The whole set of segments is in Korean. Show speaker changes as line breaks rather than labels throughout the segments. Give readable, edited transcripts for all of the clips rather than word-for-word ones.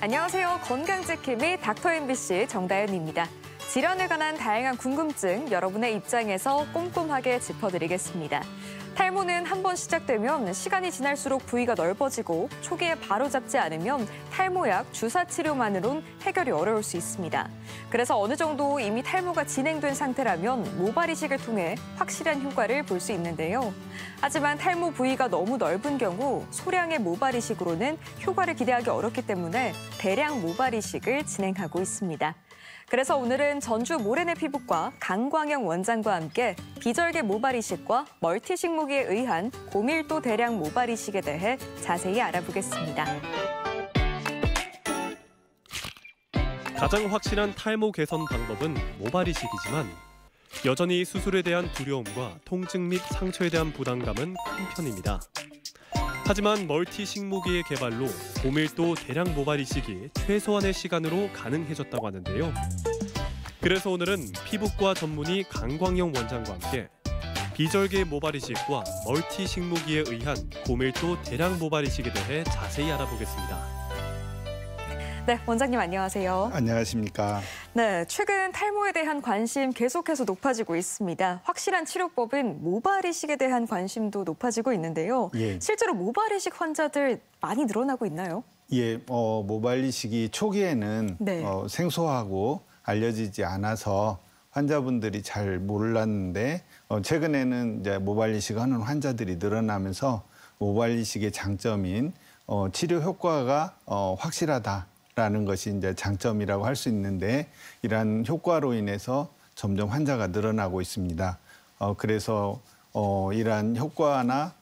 안녕하세요. 건강지킴이 닥터 MBC 정다현입니다. 질환에 관한 다양한 궁금증 여러분의 입장에서 꼼꼼하게 짚어드리겠습니다. 탈모는 한 번 시작되면 시간이 지날수록 부위가 넓어지고 초기에 바로잡지 않으면 탈모약, 주사 치료만으론 해결이 어려울 수 있습니다. 그래서 어느 정도 이미 탈모가 진행된 상태라면 모발 이식을 통해 확실한 효과를 볼 수 있는데요. 하지만 탈모 부위가 너무 넓은 경우 소량의 모발 이식으로는 효과를 기대하기 어렵기 때문에 대량 모발 이식을 진행하고 있습니다. 그래서 오늘은 전주 모래내 피부과 강광영 원장과 함께 비절개 모발 이식과 멀티 식목에 의한 고밀도 대량 모발 이식에 대해 자세히 알아보겠습니다.
가장 확실한 탈모 개선 방법은 모발 이식이지만 여전히 수술에 대한 두려움과 통증 및 상처에 대한 부담감은 큰 편입니다. 하지만 멀티 식모기의 개발로 고밀도 대량 모발 이식이 최소한의 시간으로 가능해졌다고 하는데요. 그래서 오늘은 피부과 전문의 강광영 원장과 함께 비절개 모발 이식과 멀티 식모기에 의한 고밀도 대량 모발 이식에 대해 자세히 알아보겠습니다.
네, 원장님 안녕하세요.
안녕하십니까.
네, 최근 탈모에 대한 관심 계속해서 높아지고 있습니다. 확실한 치료법인 모발 이식에 대한 관심도 높아지고 있는데요.
예.
실제로 모발 이식 환자들 많이 늘어나고 있나요?
예, 모발 이식이 초기에는
네.
생소하고 알려지지 않아서 환자분들이 잘 몰랐는데 최근에는 이제 모발 이식하는 환자들이 늘어나면서 모발 이식의 장점인 치료 효과가 확실하다라는 것이 이제 장점이라고 할 수 있는데 이러한 효과로 인해서 점점 환자가 늘어나고 있습니다. 그래서 이러한 효과나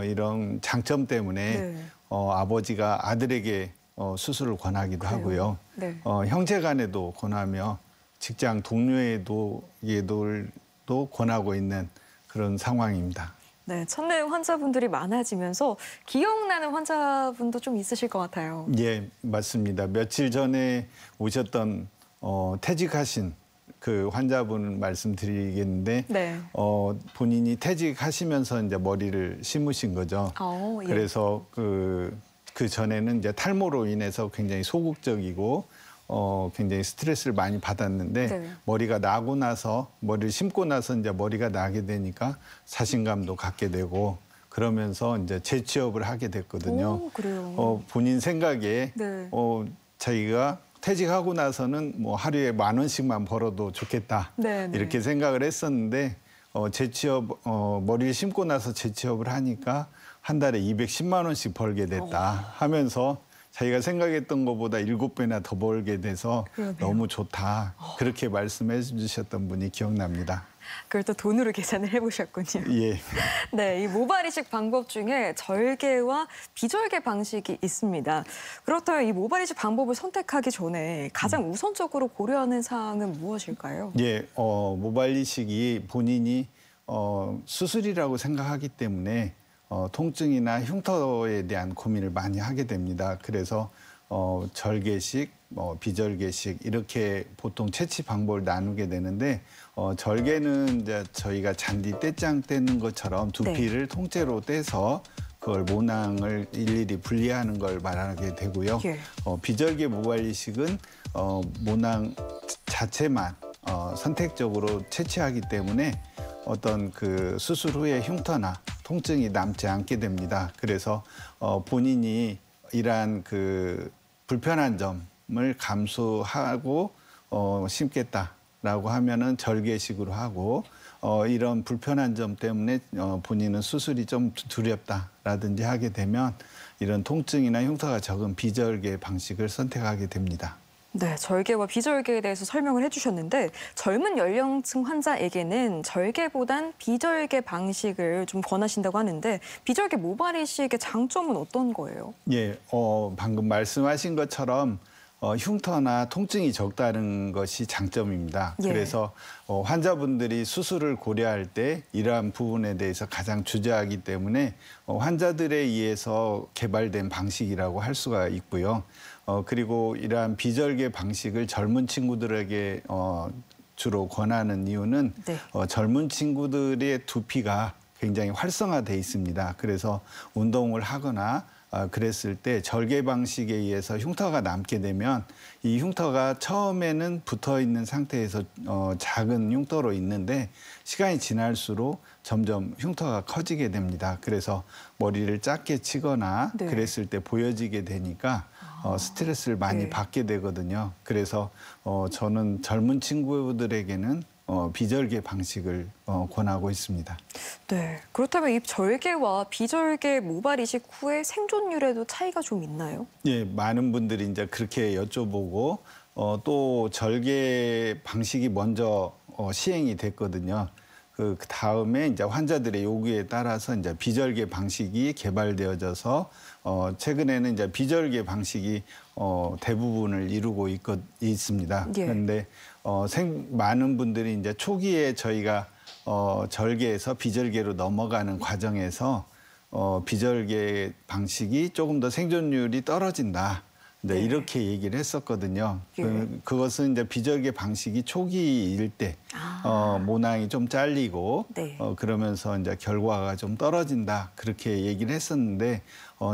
이런 장점 때문에
네.
아버지가 아들에게 수술을 권하기도
그래요?
하고요.
네.
형제 간에도 권하며 직장 동료에도 권하고 있는 그런 상황입니다.
네, 첫내 환자분들이 많아지면서 기억나는 환자분도 좀 있으실 것 같아요.
예, 맞습니다. 며칠 전에 오셨던 퇴직하신 그 환자분 말씀드리겠는데
네.
본인이 퇴직하시면서 이제 머리를 심으신 거죠.
예.
그래서 그 전에는 이제 탈모로 인해서 굉장히 소극적이고 굉장히 스트레스를 많이 받았는데
네.
머리가 나고 나서 머리를 심고 나서 이제 머리가 나게 되니까 자신감도 갖게 되고 그러면서 이제 재취업을 하게 됐거든요.
오, 그래요.
본인 생각에
네.
자기가 퇴직하고 나서는 뭐 하루에 10,000원씩만 벌어도 좋겠다
네, 네.
이렇게 생각을 했었는데 재취업 머리를 심고 나서 재취업을 하니까 한 달에 210만 원씩 벌게 됐다 하면서 자기가 생각했던 것보다 7배나 더 벌게 돼서
그러네요.
너무 좋다. 그렇게 말씀해 주셨던 분이 기억납니다.
그걸 또 돈으로 계산을 해보셨군요.
예.
네, 이 모발 이식 방법 중에 절개와 비절개 방식이 있습니다. 그렇다면 이 모발 이식 방법을 선택하기 전에 가장 우선적으로 고려하는 사항은 무엇일까요?
예, 모발 이식이 본인이 수술이라고 생각하기 때문에 통증이나 흉터에 대한 고민을 많이 하게 됩니다. 그래서 절개식, 비절개식 이렇게 보통 채취 방법을 나누게 되는데 절개는 이제 저희가 잔디 떼짱 떼는 것처럼 두피를 통째로 떼서 그걸 모낭을 일일이 분리하는 걸 말하게 되고요.
예.
비절개 모발 이식은 모낭 자체만 선택적으로 채취하기 때문에 어떤 그 수술 후에 흉터나 통증이 남지 않게 됩니다. 그래서 본인이 이러한 그 불편한 점을 감수하고 심겠다라고 하면은 절개식으로 하고 이런 불편한 점 때문에 본인은 수술이 좀 두렵다라든지 하게 되면 이런 통증이나 흉터가 적은 비절개 방식을 선택하게 됩니다.
네, 절개와 비절개에 대해서 설명을 해주셨는데 젊은 연령층 환자에게는 절개보단 비절개 방식을 좀 권하신다고 하는데 비절개 모발 이식의 장점은 어떤 거예요?
예, 방금 말씀하신 것처럼 흉터나 통증이 적다는 것이 장점입니다.
예.
그래서 환자분들이 수술을 고려할 때 이러한 부분에 대해서 가장 주저하기 때문에 환자들에 의해서 개발된 방식이라고 할 수가 있고요. 그리고 이러한 비절개 방식을 젊은 친구들에게 주로 권하는 이유는
네.
젊은 친구들의 두피가 굉장히 활성화돼 있습니다. 그래서 운동을 하거나 그랬을 때 절개 방식에 의해서 흉터가 남게 되면 이 흉터가 처음에는 붙어 있는 상태에서 작은 흉터로 있는데 시간이 지날수록 점점 흉터가 커지게 됩니다. 그래서 머리를 짧게 치거나
네.
그랬을 때 보여지게 되니까 스트레스를 많이
네.
받게 되거든요. 그래서 저는 젊은 친구들에게는 비절개 방식을 권하고 있습니다.
네. 그렇다면 이 절개와 비절개 모발 이식 후에 생존율에도 차이가 좀 있나요?
예, 많은 분들이 이제 그렇게 여쭤보고 또 절개 방식이 먼저 시행이 됐거든요. 그 다음에 이제 환자들의 요구에 따라서 이제 비절개 방식이 개발되어져서 최근에는 이제 비절개 방식이 대부분을 이루고 있습니다.
예.
그런데 많은 분들이 이제 초기에 저희가 절개에서 비절개로 넘어가는 과정에서 비절개 방식이 조금 더 생존율이 떨어진다. 네,
네.
이렇게 얘기를 했었거든요.
예.
그것은 이제 비절개 방식이 초기일 때 모낭이 좀 잘리고
네.
그러면서 이제 결과가 좀 떨어진다 그렇게 얘기를 했었는데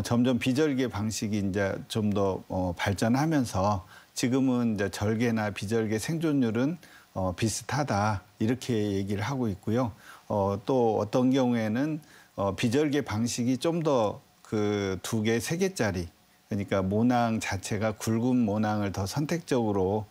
점점 비절개 방식이 이제 좀 더 발전하면서 지금은 이제 절개나 비절개 생존율은 비슷하다 이렇게 얘기를 하고 있고요. 또 어떤 경우에는 비절개 방식이 좀 더 그 2개, 3개짜리 그러니까 모낭 자체가 굵은 모낭을 더 선택적으로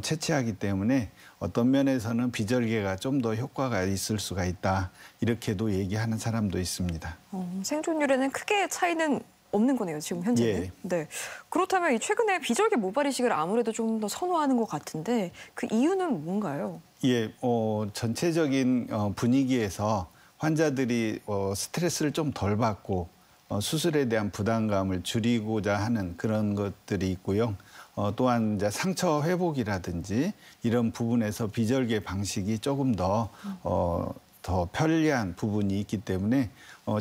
채취하기 때문에 어떤 면에서는 비절개가 좀 더 효과가 있을 수가 있다. 이렇게도 얘기하는 사람도 있습니다.
생존율에는 크게 차이는 없는 거네요, 지금 현재는.
예.
네. 그렇다면 이 최근에 비절개 모발 이식을 아무래도 좀 더 선호하는 것 같은데 그 이유는 뭔가요?
예, 전체적인 분위기에서 환자들이 스트레스를 좀 덜 받고 수술에 대한 부담감을 줄이고자 하는 그런 것들이 있고요. 또한 이제 상처 회복이라든지 이런 부분에서 비절개 방식이 조금 더 편리한 부분이 있기 때문에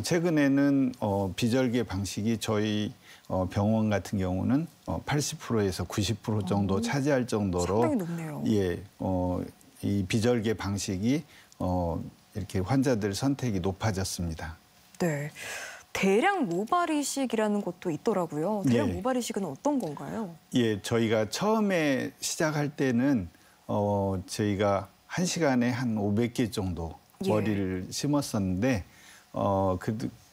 최근에는 비절개 방식이 저희 병원 같은 경우는 80%에서 90% 정도 차지할 정도로
상당히 높네요.
예, 이 비절개 방식이 이렇게 환자들 선택이 높아졌습니다.
네. 대량 모발 이식이라는 것도 있더라고요. 대량
예.
모발 이식은 어떤 건가요?
예, 저희가 처음에 시작할 때는 저희가 1시간에 한 500개 정도
예.
머리를 심었었는데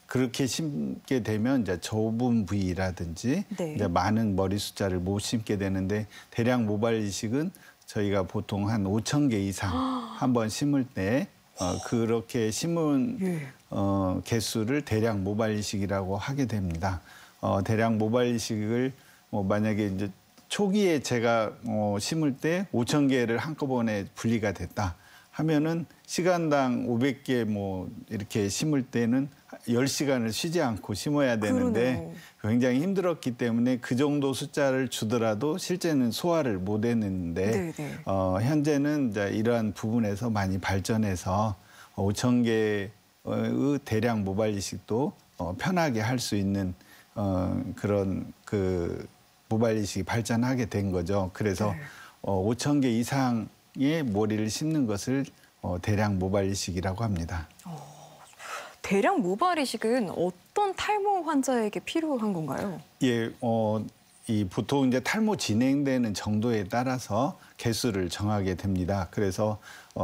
그렇게 심게 되면 이제 좁은 부위라든지
네.
이제 많은 머리 숫자를 못 심게 되는데 대량 모발 이식은 저희가 보통 한 5,000개 이상 한 번 심을 때 그렇게 심은
예.
개수를 대량 모발 이식이라고 하게 됩니다. 대량 모발 이식을 만약에 이제 초기에 제가 심을 때 5,000개를 한꺼번에 분리가 됐다 하면은 시간당 500개 이렇게 심을 때는 10시간을 쉬지 않고 심어야 되는데
그러네요.
굉장히 힘들었기 때문에 그 정도 숫자를 주더라도 실제는 소화를 못 했는데
네네.
현재는 이제 이러한 부분에서 많이 발전해서 5,000개의 대량 모발 이식도 편하게 할 수 있는 그런 그 모발 이식이 발전하게 된 거죠. 그래서
네.
5,000개 이상의 머리를 심는 것을 대량 모발 이식이라고 합니다.
대량 모발 이식은 어떤 탈모 환자에게 필요한 건가요?
예, 보통 이제 탈모 진행되는 정도에 따라서 개수를 정하게 됩니다. 그래서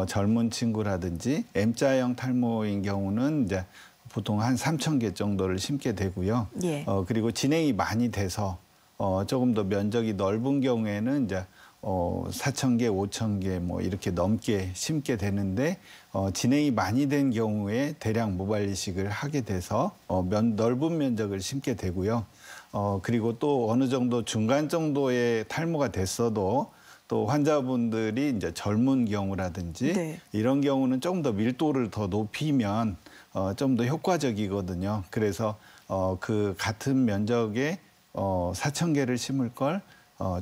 젊은 친구라든지 M자형 탈모인 경우는 이제 보통 한 3,000개 정도를 심게 되고요.
예.
그리고 진행이 많이 돼서 조금 더 면적이 넓은 경우에는 이제 4,000개, 5,000개 이렇게 넘게 심게 되는데 진행이 많이 된 경우에 대량 모발 이식을 하게 돼서 넓은 면적을 심게 되고요. 그리고 또 어느 정도 중간 정도의 탈모가 됐어도 또 환자분들이 이제 젊은 경우라든지
네.
이런 경우는 조금 더 밀도를 더 높이면 좀 더 효과적이거든요. 그래서 그 같은 면적에 4,000개를 심을 걸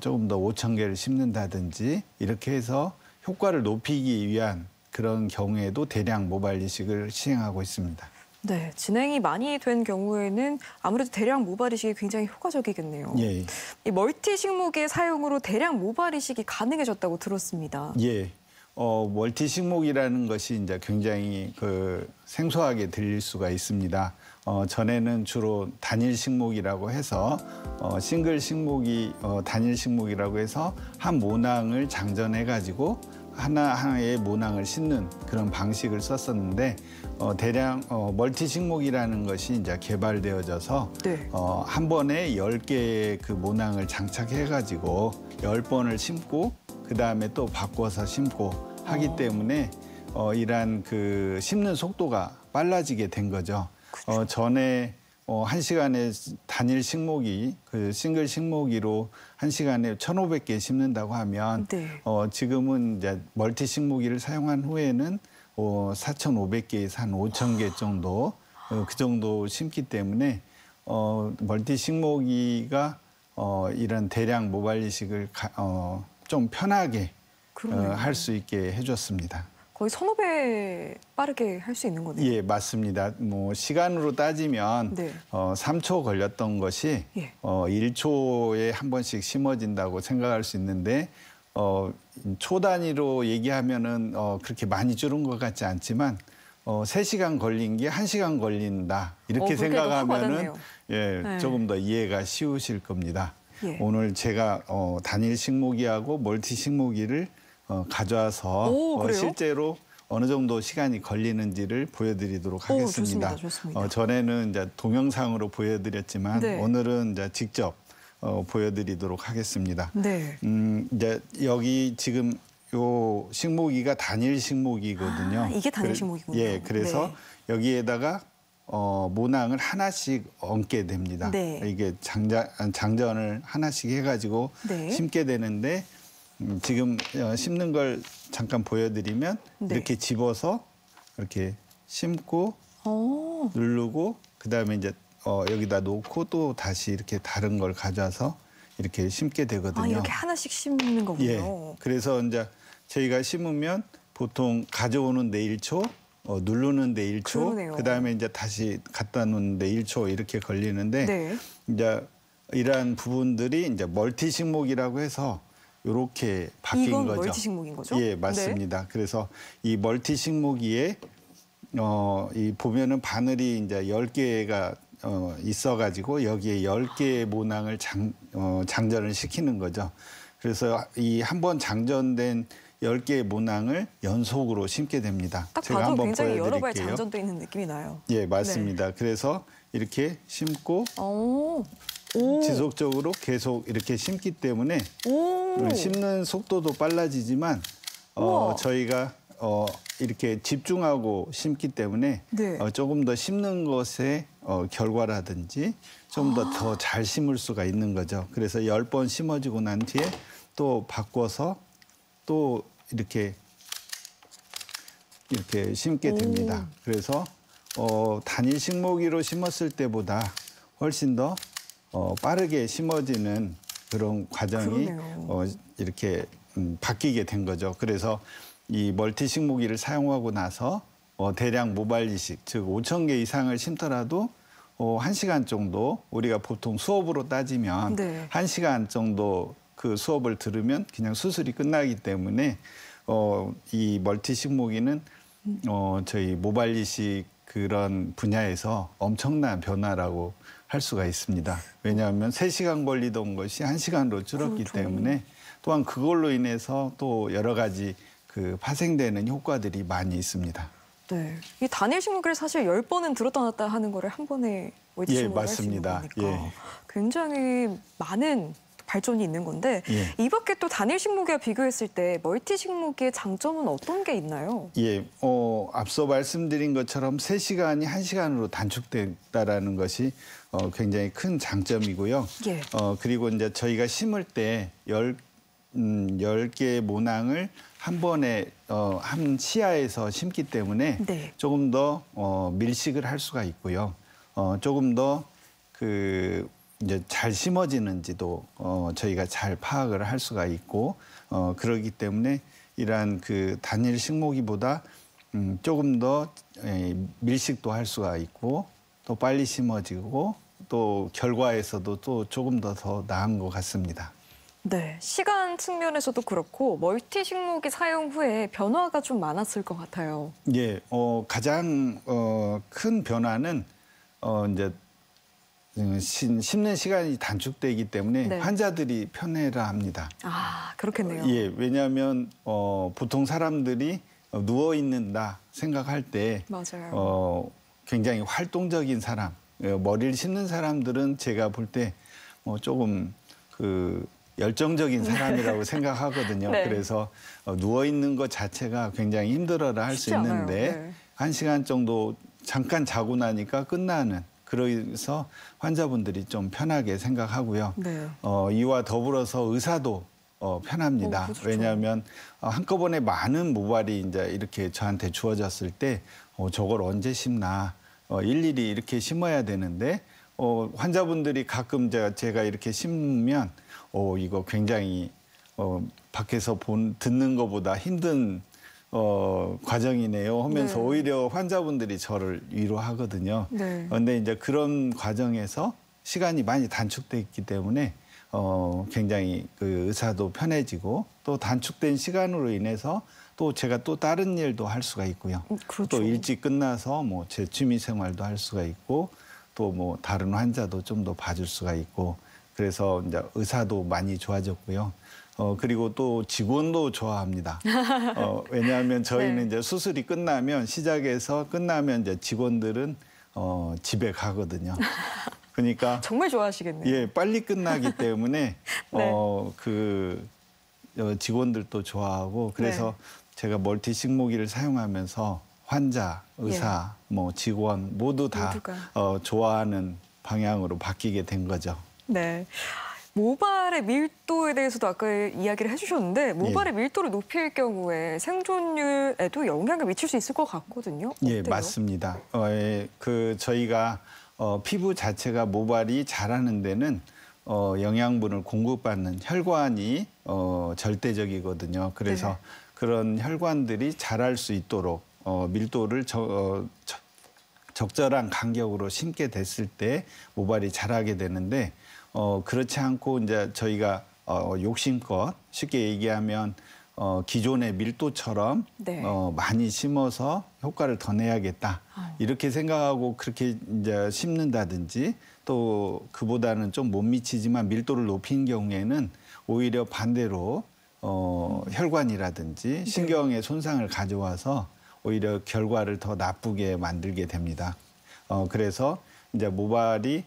조금 더 5,000개를 심는다든지 이렇게 해서 효과를 높이기 위한 그런 경우에도 대량 모발 이식을 시행하고 있습니다.
네, 진행이 많이 된 경우에는 아무래도 대량 모발 이식이 굉장히 효과적이겠네요.
예.
이 멀티 식목의 사용으로 대량 모발 이식이 가능해졌다고 들었습니다.
예. 멀티식목이라는 것이 이제 굉장히 생소하게 들릴 수가 있습니다. 전에는 주로 단일 식목이라고 해서 싱글 식목이 단일 식목이라고 해서 한 모낭을 장전해 가지고 하나하나의 모낭을 심는 그런 방식을 썼었는데 대량 멀티 식목이라는 것이 이제 개발되어져서
네.
한 번에 10개의 그 모낭을 장착해 가지고 10번을 심고 그다음에 또 바꿔서 심고 하기 때문에 이러한 그 심는 속도가 빨라지게 된 거죠. 전에 한 시간에 단일 식목이 그 싱글 식목이로 한 시간에 1,500개 심는다고 하면
네.
지금은 이제 멀티 식목이를 사용한 후에는 4,500개에서 한 5,000개 정도 그 정도 심기 때문에 멀티 식목이가 이런 대량 모발이식을 좀 편하게 할 수 있게 해줬습니다.
거의 1,500배 빠르게 할 수 있는 거네요.
예, 맞습니다. 뭐 시간으로 따지면
네.
3초 걸렸던 것이
예.
1초에 한 번씩 심어진다고 생각할 수 있는데 초 단위로 얘기하면은 그렇게 많이 줄은 것 같지 않지만 3시간 걸린 게 1시간 걸린다. 이렇게
그렇게 확
생각하면은
와닿네요.
예,
네.
조금 더 이해가 쉬우실 겁니다.
예.
오늘 제가 단일 식목이하고 멀티 식목이를 가져와서
오, 그래요?
실제로 어느 정도 시간이 걸리는지를 보여드리도록 하겠습니다.
좋습니다.
전에는 이제 동영상으로 보여드렸지만
네.
오늘은 이제 직접 보여드리도록 하겠습니다.
네.
이제 여기 지금 요 식목이가 단일 식목이거든요.
아, 이게 단일 식목이군요.
예, 그래서
네.
여기에다가 모낭을 하나씩 얹게 됩니다.
네.
이게 장전을 하나씩 해가지고
네.
심게 되는데 지금 심는 걸 잠깐 보여드리면
네.
이렇게 집어서 이렇게 심고
오.
누르고 그다음에 이제 여기다 놓고 또 다시 이렇게 다른 걸 가져와서 이렇게 심게 되거든요.
아, 이렇게 하나씩 심는 거군요.
예. 그래서 이제 저희가 심으면 보통 가져오는 데 1초, 누르는 데 1초,
그러네요.
그다음에 이제 다시 갖다 놓는 데 1초 이렇게 걸리는데
네.
이제 이러한 부분들이 이제 멀티 식목이라고 해서 이렇게 바뀐
이건
거죠.
멀티 식목인 거죠?
예, 맞습니다. 그래서 이 멀티 식목이에 이 보면은 바늘이 이제 10개가 있어가지고 여기에 10개의 모낭을 장전을 시키는 거죠. 그래서 이 한 번 장전된 10개의 모낭을 연속으로 심게 됩니다.
딱
제가
봐도
한번
굉장히 여러 발
보여드릴게요.
장전돼 있는 느낌이 나요.
예, 맞습니다. 그래서 이렇게 심고
오. 오.
지속적으로 계속 이렇게 심기 때문에
오.
심는 속도도 빨라지지만
우와.
저희가 이렇게 집중하고 심기 때문에
네.
조금 더 심는 것의 결과라든지 좀 더 잘 심을 수가 있는 거죠. 그래서 10번 심어지고 난 뒤에 또 바꿔서 또 이렇게 심게 됩니다. 그래서 단일 식목이로 심었을 때보다 훨씬 더 빠르게 심어지는 그런 과정이
그러네요.
이렇게 바뀌게 된 거죠. 그래서 이 멀티 식목이를 사용하고 나서 대량 모발 이식, 즉 5,000개 이상을 심더라도 1시간 정도 우리가 보통 수업으로 따지면
네.
1시간 정도 그 수업을 들으면 그냥 수술이 끝나기 때문에 이 멀티 식목이는 저희 모발 이식 그런 분야에서 엄청난 변화라고 할 수가 있습니다. 왜냐하면 3시간 걸리던 것이 1시간으로 줄었기
그렇죠.
때문에 또한 그걸로 인해서 또 여러 가지 그 파생되는 효과들이 많이 있습니다.
네. 이 단일 식목기를 사실 10번은 들었다 놨다 하는 거를 한 번에 멀티
예,
식목을 할 수 있는
맞습니다.
거니까
예.
굉장히 많은 발전이 있는 건데
예.
이 밖에 또 단일 식목기와 비교했을 때 멀티 식목기의 장점은 어떤 게 있나요?
예, 앞서 말씀드린 것처럼 3시간이 1시간으로 단축됐다라는 것이 굉장히 큰 장점이고요.
예.
그리고 이제 저희가 심을 때 10개의 모낭을 한 번에 한 시야에서 심기 때문에
네.
조금 더 밀식을 할 수가 있고요. 조금 더 이제 잘 심어지는지도 저희가 잘 파악을 할 수가 있고 그러기 때문에 이러한 그 단일 식목이보다 조금 더 밀식도 할 수가 있고 또 빨리 심어지고 또 결과에서도 또 조금 더 나은 것 같습니다.
네, 시간 측면에서도 그렇고 멀티 식목이 사용 후에 변화가 좀 많았을 것 같아요.
예, 가장 큰 변화는 이제 심는 시간이 단축되기 때문에
네.
환자들이 편해라 합니다.
아, 그렇겠네요.
예, 왜냐하면 보통 사람들이 누워 있는다 생각할 때
맞아요.
굉장히 활동적인 사람, 머리를 심는 사람들은 제가 볼 때 조금 그 열정적인 사람이라고 생각하거든요.
네.
그래서 누워 있는 것 자체가 굉장히 힘들어라 할 수
쉽지 않아요.
있는데
네.
1시간 정도 잠깐 자고 나니까 끝나는, 그래서 환자분들이 좀 편하게 생각하고요.
네.
이와 더불어서 의사도 편합니다.
그거 좋죠.
왜냐하면 한꺼번에 많은 모발이 이제 이렇게 저한테 주어졌을 때 저걸 언제 심나, 일일이 이렇게 심어야 되는데 환자분들이 가끔 제가 이렇게 심으면 이거 굉장히 밖에서 듣는 것보다 힘든 과정이네요 하면서
네.
오히려 환자분들이 저를 위로하거든요.
네.
그런데 이제 그런 과정에서 시간이 많이 단축돼 있기 때문에 굉장히 그 의사도 편해지고, 또 단축된 시간으로 인해서 또 제가 또 다른 일도 할 수가 있고요.
그렇죠.
또 일찍 끝나서 뭐 제 취미 생활도 할 수가 있고, 또 뭐 다른 환자도 좀 더 봐줄 수가 있고, 그래서 이제 의사도 많이 좋아졌고요. 그리고 또 직원도 좋아합니다. 왜냐하면 저희는
네.
이제 수술이 끝나면, 시작해서 끝나면 이제 직원들은 집에 가거든요. 그러니까
정말 좋아하시겠네요.
예, 빨리 끝나기 때문에
네.
직원들도 좋아하고, 그래서 제가 멀티 식모기를 사용하면서 환자, 의사, 뭐 직원 모두 다
모두가.
좋아하는 방향으로 바뀌게 된 거죠.
네. 모발의 밀도에 대해서도 아까 이야기를 해주셨는데 모발의 밀도를 높일 경우에 생존율에도 영향을 미칠 수 있을 것 같거든요.
예,
어때요?
맞습니다. 저희가 피부 자체가 모발이 자라는 데는 영양분을 공급받는 혈관이 절대적이거든요. 그래서
네.
그런 혈관들이 자랄 수 있도록 밀도를 적절한 간격으로 심게 됐을 때 모발이 자라게 되는데, 그렇지 않고 이제 저희가 욕심껏, 쉽게 얘기하면 기존의 밀도처럼
네.
많이 심어서 효과를 더 내야겠다, 이렇게 생각하고 그렇게 이제 심는다든지, 또 그보다는 좀 못 미치지만 밀도를 높인 경우에는 오히려 반대로 혈관이라든지 신경에 손상을 가져와서 오히려 결과를 더 나쁘게 만들게 됩니다. 그래서 이제 모발이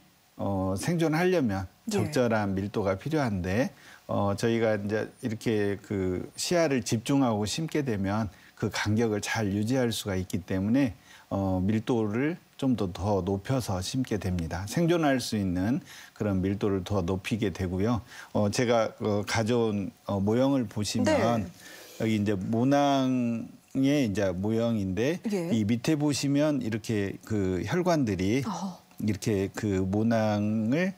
생존하려면 적절한 밀도가 필요한데, 저희가 이제 이렇게 그 시야를 집중하고 심게 되면 그 간격을 잘 유지할 수가 있기 때문에 밀도를 좀 더 높여서 심게 됩니다. 생존할 수 있는 그런 밀도를 더 높이게 되고요. 제가 가져온 모형을 보시면
네.
여기 이제 모낭의 이제 모형인데,
예.
이 밑에 보시면 이렇게 그 혈관들이 이렇게 그 모낭을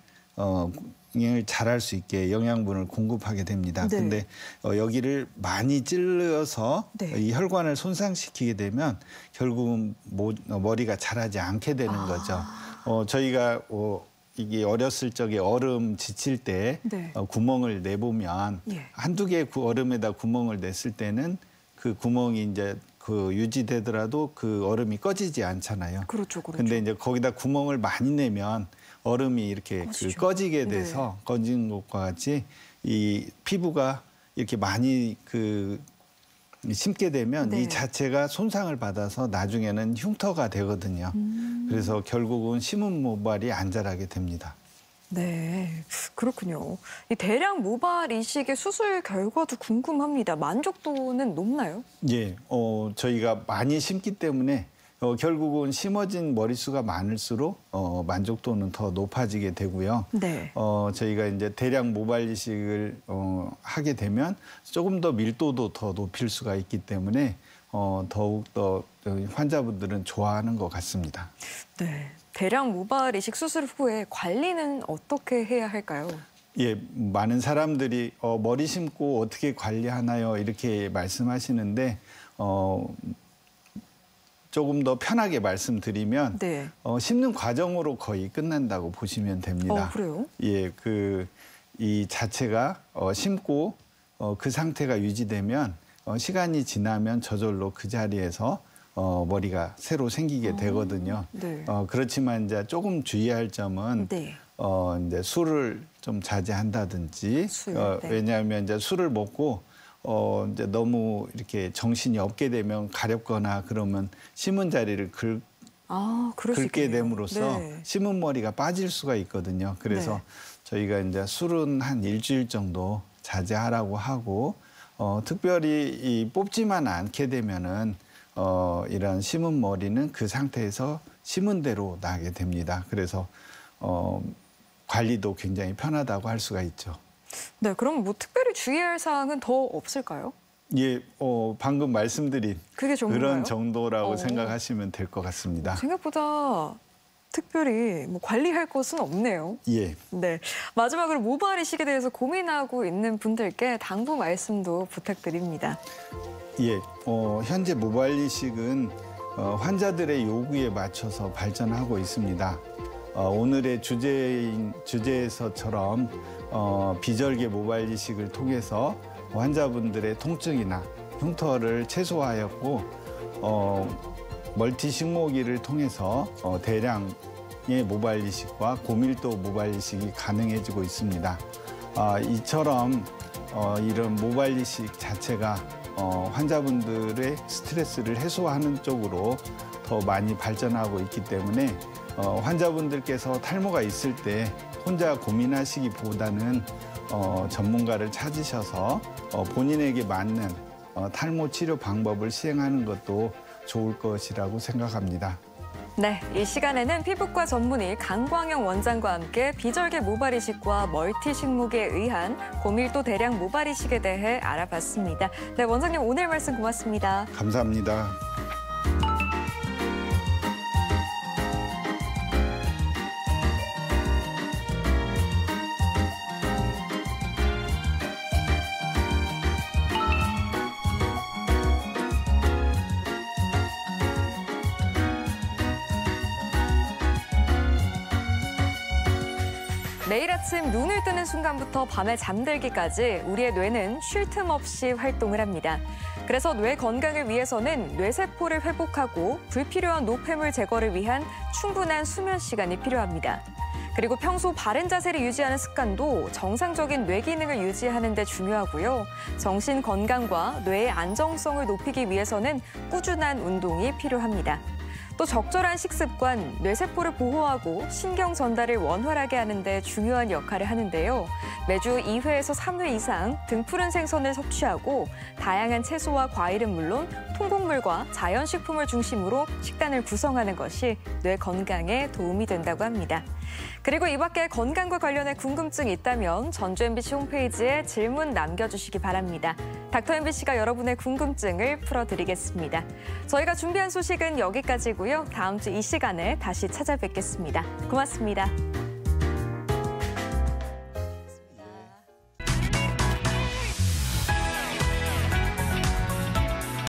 자랄 수 있게 영양분을 공급하게 됩니다.
네.
근데 여기를 많이 찔러서
네.
이 혈관을 손상시키게 되면 결국은 머리가 자라지 않게 되는 거죠. 저희가 이게 어렸을 적에 얼음 지칠 때
네.
구멍을 내보면
예.
한두 개 얼음에다 구멍을 냈을 때는 그 구멍이 이제 그 유지되더라도 그 얼음이 꺼지지 않잖아요.
그렇죠, 그렇죠.
근데 이제 거기다 구멍을 많이 내면 얼음이 이렇게
꺼지죠.
꺼지게 돼서 꺼진 것과 같이 이 피부가 이렇게 많이 심게 되면
네.
이 자체가 손상을 받아서 나중에는 흉터가 되거든요. 그래서 결국은 심은 모발이 안 자라게 됩니다.
네, 그렇군요. 이 대량 모발 이식의 수술 결과도 궁금합니다. 만족도는 높나요?
예, 저희가 많이 심기 때문에 결국은 심어진 머릿수가 많을수록 만족도는 더 높아지게 되고요.
네.
저희가 이제 대량 모발 이식을 하게 되면 조금 더 밀도도 더 높일 수가 있기 때문에 더욱 더 환자분들은 좋아하는 것 같습니다.
네. 대량 모발 이식 수술 후에 관리는 어떻게 해야 할까요?
예, 많은 사람들이 머리 심고 어떻게 관리하나요? 이렇게 말씀하시는데 조금 더 편하게 말씀드리면
네.
심는 과정으로 거의 끝난다고 보시면 됩니다.
그래요?
예, 이 자체가 심고 그 상태가 유지되면 시간이 지나면 저절로 그 자리에서 머리가 새로 생기게 되거든요.
네.
그렇지만 이제 조금 주의할 점은
네.
이제 술을 좀 자제한다든지
술, 네.
왜냐하면 이제 술을 먹고 이제 너무 이렇게 정신이 없게 되면 가렵거나 그러면 심은 자리를
그럴 수
긁게
있겠네요.
됨으로써
네.
심은 머리가 빠질 수가 있거든요. 그래서
네.
저희가 이제 술은 한 일주일 정도 자제하라고 하고 특별히 이 뽑지만 않게 되면은 이런 심은 머리는 그 상태에서 심은 대로 나게 됩니다. 그래서 관리도 굉장히 편하다고 할 수가 있죠.
네, 그럼 뭐 특별히 주의할 사항은 더 없을까요?
예, 방금 말씀드린
그게 전부인가요?
그런 정도라고 생각하시면 될 것 같습니다.
생각보다 특별히 뭐 관리할 것은 없네요.
예.
네, 마지막으로 모발 이식에 대해서 고민하고 있는 분들께 당부 말씀도 부탁드립니다.
예, 현재 모발 이식은 환자들의 요구에 맞춰서 발전하고 있습니다. 오늘의 주제에서처럼 비절개 모발 이식을 통해서 환자분들의 통증이나 흉터를 최소화하였고 멀티 식모기를 통해서 대량의 모발 이식과 고밀도 모발 이식이 가능해지고 있습니다. 이처럼 이런 모발 이식 자체가 환자분들의 스트레스를 해소하는 쪽으로 더 많이 발전하고 있기 때문에 환자분들께서 탈모가 있을 때 혼자 고민하시기보다는 전문가를 찾으셔서 본인에게 맞는 탈모 치료 방법을 시행하는 것도 좋을 것이라고 생각합니다.
네, 이 시간에는 피부과 전문의 강광영 원장과 함께 비절개 모발 이식과 멀티 식목에 의한 고밀도 대량 모발 이식에 대해 알아봤습니다. 네, 원장님 오늘 말씀 고맙습니다.
감사합니다.
매일 아침 눈을 뜨는 순간부터 밤에 잠들기까지 우리의 뇌는 쉴 틈 없이 활동을 합니다. 그래서 뇌 건강을 위해서는 뇌세포를 회복하고 불필요한 노폐물 제거를 위한 충분한 수면 시간이 필요합니다. 그리고 평소 바른 자세를 유지하는 습관도 정상적인 뇌 기능을 유지하는 데 중요하고요. 정신 건강과 뇌의 안정성을 높이기 위해서는 꾸준한 운동이 필요합니다. 또 적절한 식습관, 뇌세포를 보호하고 신경 전달을 원활하게 하는 데 중요한 역할을 하는데요. 매주 2회에서 3회 이상 등푸른 생선을 섭취하고 다양한 채소와 과일은 물론 통곡물과 자연식품을 중심으로 식단을 구성하는 것이 뇌 건강에 도움이 된다고 합니다. 그리고 이 밖에 건강과 관련해 궁금증이 있다면 전주 MBC 홈페이지에 질문 남겨주시기 바랍니다. 닥터 MBC가 여러분의 궁금증을 풀어드리겠습니다. 저희가 준비한 소식은 여기까지고요. 다음 주 이 시간에 다시 찾아뵙겠습니다. 고맙습니다.